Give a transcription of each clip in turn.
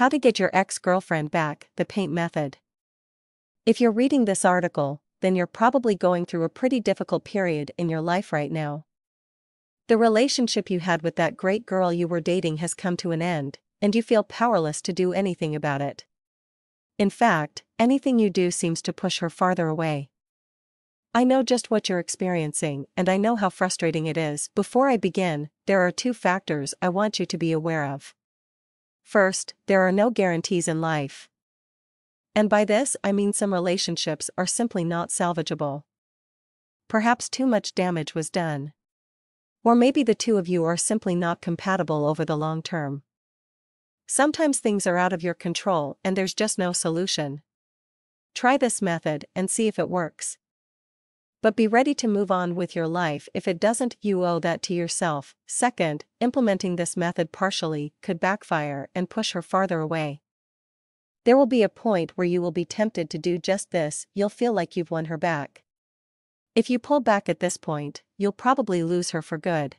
How to Get Your Ex-Girlfriend Back, the Paint Method. If you're reading this article, then you're probably going through a pretty difficult period in your life right now. The relationship you had with that great girl you were dating has come to an end, and you feel powerless to do anything about it. In fact, anything you do seems to push her farther away. I know just what you're experiencing, and I know how frustrating it is. Before I begin, there are two factors I want you to be aware of. First, there are no guarantees in life. And by this I mean some relationships are simply not salvageable. Perhaps too much damage was done. Or maybe the two of you are simply not compatible over the long term. Sometimes things are out of your control and there's just no solution. Try this method and see if it works. But be ready to move on with your life if it doesn't. You owe that to yourself. Second, implementing this method partially could backfire and push her farther away. There will be a point where you will be tempted to do just this. You'll feel like you've won her back. If you pull back at this point, you'll probably lose her for good.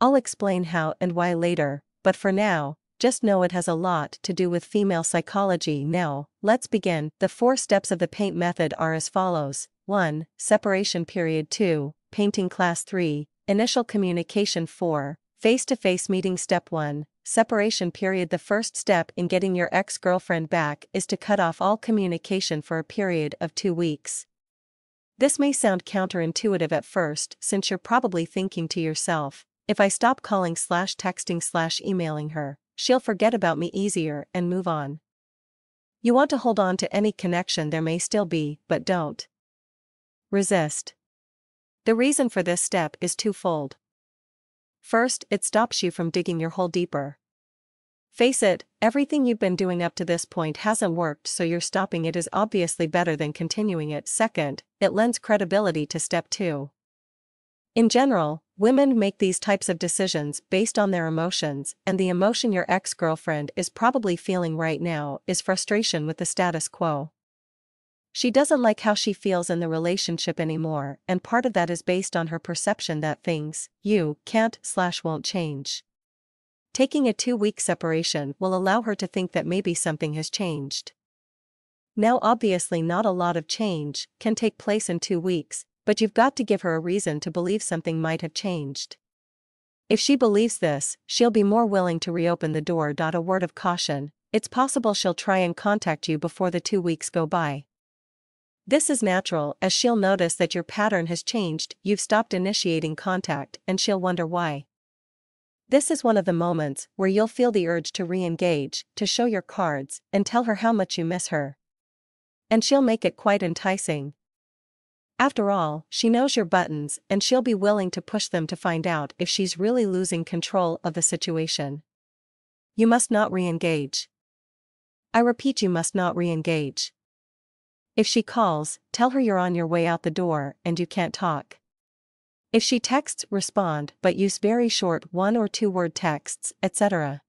I'll explain how and why later, but for now, just know it has a lot to do with female psychology. Now, let's begin. The 4 steps of the paint method are as follows. 1. Separation period. 2. Painting class. 3. Initial communication. 4. Face-to-face meeting. Step 1. Separation period. The first step in getting your ex-girlfriend back is to cut off all communication for a period of 2 weeks. This may sound counterintuitive at first, since you're probably thinking to yourself, if I stop calling / texting / emailing her, she'll forget about me easier and move on. You want to hold on to any connection there may still be, but don't resist. The reason for this step is twofold. First, it stops you from digging your hole deeper. Face it, everything you've been doing up to this point hasn't worked, so you're stopping it is obviously better than continuing it. Second, it lends credibility to step 2. In general, women make these types of decisions based on their emotions, and the emotion your ex-girlfriend is probably feeling right now is frustration with the status quo. She doesn't like how she feels in the relationship anymore, and part of that is based on her perception that things, you, can't / won't change. Taking a 2-week separation will allow her to think that maybe something has changed. Now obviously not a lot of change can take place in 2 weeks, but you've got to give her a reason to believe something might have changed. If she believes this, she'll be more willing to reopen the door. A word of caution, it's possible she'll try and contact you before the 2 weeks go by. This is natural, as she'll notice that your pattern has changed, you've stopped initiating contact, and she'll wonder why. This is one of the moments where you'll feel the urge to re-engage, to show your cards, and tell her how much you miss her. And she'll make it quite enticing. After all, she knows your buttons, and she'll be willing to push them to find out if she's really losing control of the situation. You must not re-engage. I repeat, you must not re-engage. If she calls, tell her you're on your way out the door and you can't talk. If she texts, respond, but use very short 1 or 2 word texts, etc.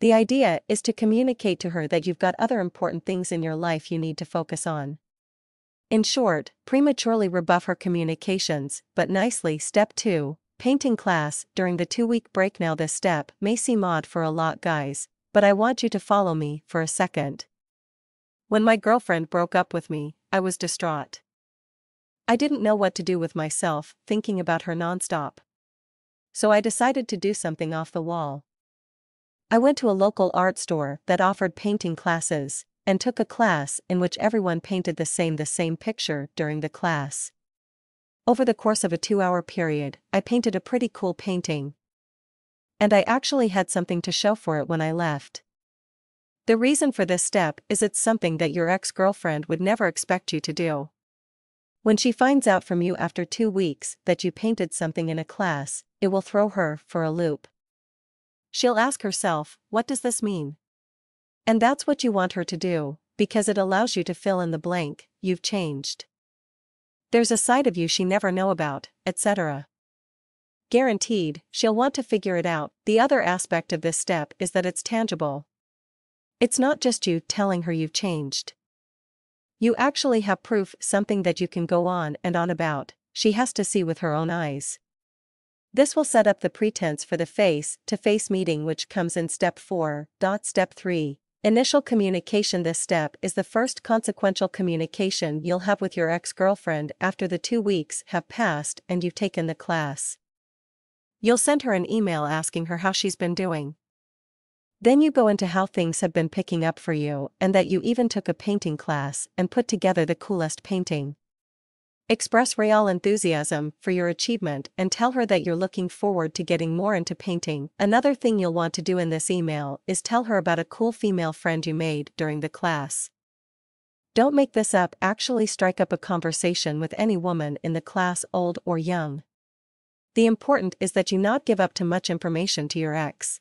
The idea is to communicate to her that you've got other important things in your life you need to focus on. In short, prematurely rebuff her communications, but nicely. Step 2. Painting class. During the 2-week break. Now this step may seem odd for a lot guys, but I want you to follow me for a second. When my girlfriend broke up with me, I was distraught. I didn't know what to do with myself, thinking about her nonstop. So I decided to do something off the wall. I went to a local art store that offered painting classes, and took a class in which everyone painted the same picture during the class. Over the course of a 2-hour period, I painted a pretty cool painting. And I actually had something to show for it when I left. The reason for this step is it's something that your ex-girlfriend would never expect you to do. When she finds out from you after 2 weeks that you painted something in a class, it will throw her for a loop. She'll ask herself, what does this mean? And that's what you want her to do, because it allows you to fill in the blank, you've changed. There's a side of you she never know about, etc. Guaranteed, she'll want to figure it out. The other aspect of this step is that it's tangible. It's not just you telling her you've changed. You actually have proof, something that you can go on and on about. She has to see with her own eyes. This will set up the pretense for the face-to-face meeting, which comes in step 4. Step 3. Initial communication. This step is the first consequential communication you'll have with your ex-girlfriend after the 2 weeks have passed and you've taken the class. You'll send her an email asking her how she's been doing. Then you go into how things have been picking up for you and that you even took a painting class and put together the coolest painting. Express real enthusiasm for your achievement and tell her that you're looking forward to getting more into painting. Another thing you'll want to do in this email is tell her about a cool female friend you made during the class. Don't make this up, actually strike up a conversation with any woman in the class, old or young. The important is that you not give up too much information to your ex.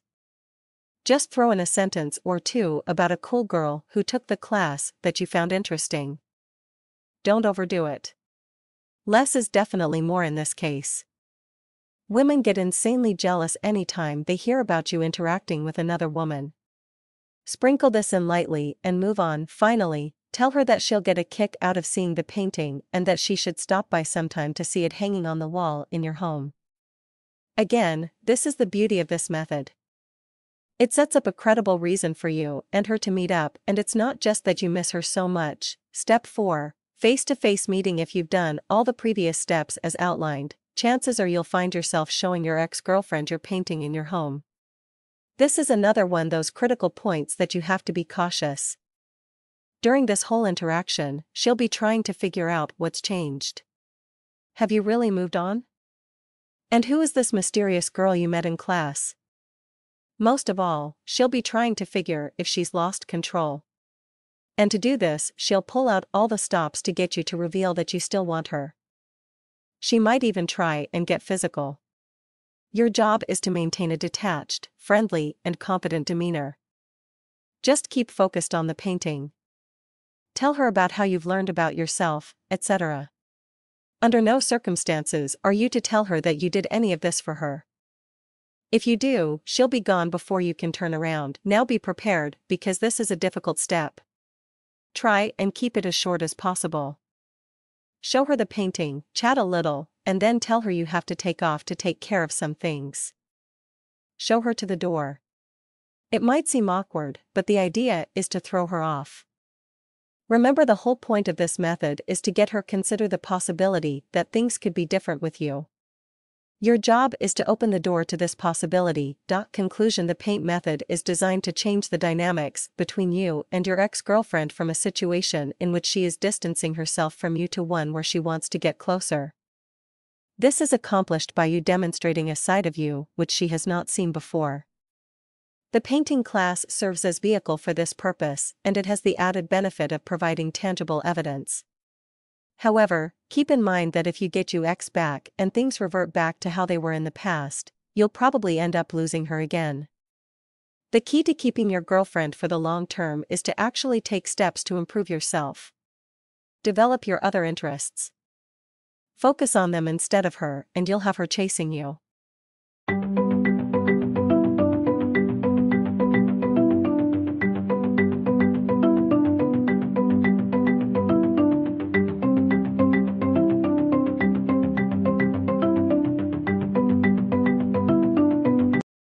Just throw in a sentence or two about a cool girl who took the class that you found interesting. Don't overdo it. Less is definitely more in this case. Women get insanely jealous anytime they hear about you interacting with another woman. Sprinkle this in lightly and move on. Finally, tell her that she'll get a kick out of seeing the painting and that she should stop by sometime to see it hanging on the wall in your home. Again, this is the beauty of this method. It sets up a credible reason for you and her to meet up, and it's not just that you miss her so much. Step 4. Face-to-face meeting. If you've done all the previous steps as outlined, chances are you'll find yourself showing your ex-girlfriend your painting in your home. This is another one of those critical points that you have to be cautious. During this whole interaction, she'll be trying to figure out what's changed. Have you really moved on? And who is this mysterious girl you met in class? Most of all, she'll be trying to figure if she's lost control. And to do this, she'll pull out all the stops to get you to reveal that you still want her. She might even try and get physical. Your job is to maintain a detached, friendly, and confident demeanor. Just keep focused on the painting. Tell her about how you've learned about yourself, etc. Under no circumstances are you to tell her that you did any of this for her. If you do, she'll be gone before you can turn around. Now be prepared, because this is a difficult step. Try and keep it as short as possible. Show her the painting, chat a little, and then tell her you have to take off to take care of some things. Show her to the door. It might seem awkward, but the idea is to throw her off. Remember, the whole point of this method is to get her consider the possibility that things could be different with you. Your job is to open the door to this possibility. Conclusion: the paint method is designed to change the dynamics between you and your ex-girlfriend from a situation in which she is distancing herself from you to one where she wants to get closer. This is accomplished by you demonstrating a side of you which she has not seen before. The painting class serves as vehicle for this purpose, and it has the added benefit of providing tangible evidence. However, keep in mind that if you get your ex back and things revert back to how they were in the past, you'll probably end up losing her again. The key to keeping your girlfriend for the long term is to actually take steps to improve yourself. Develop your other interests. Focus on them instead of her, and you'll have her chasing you.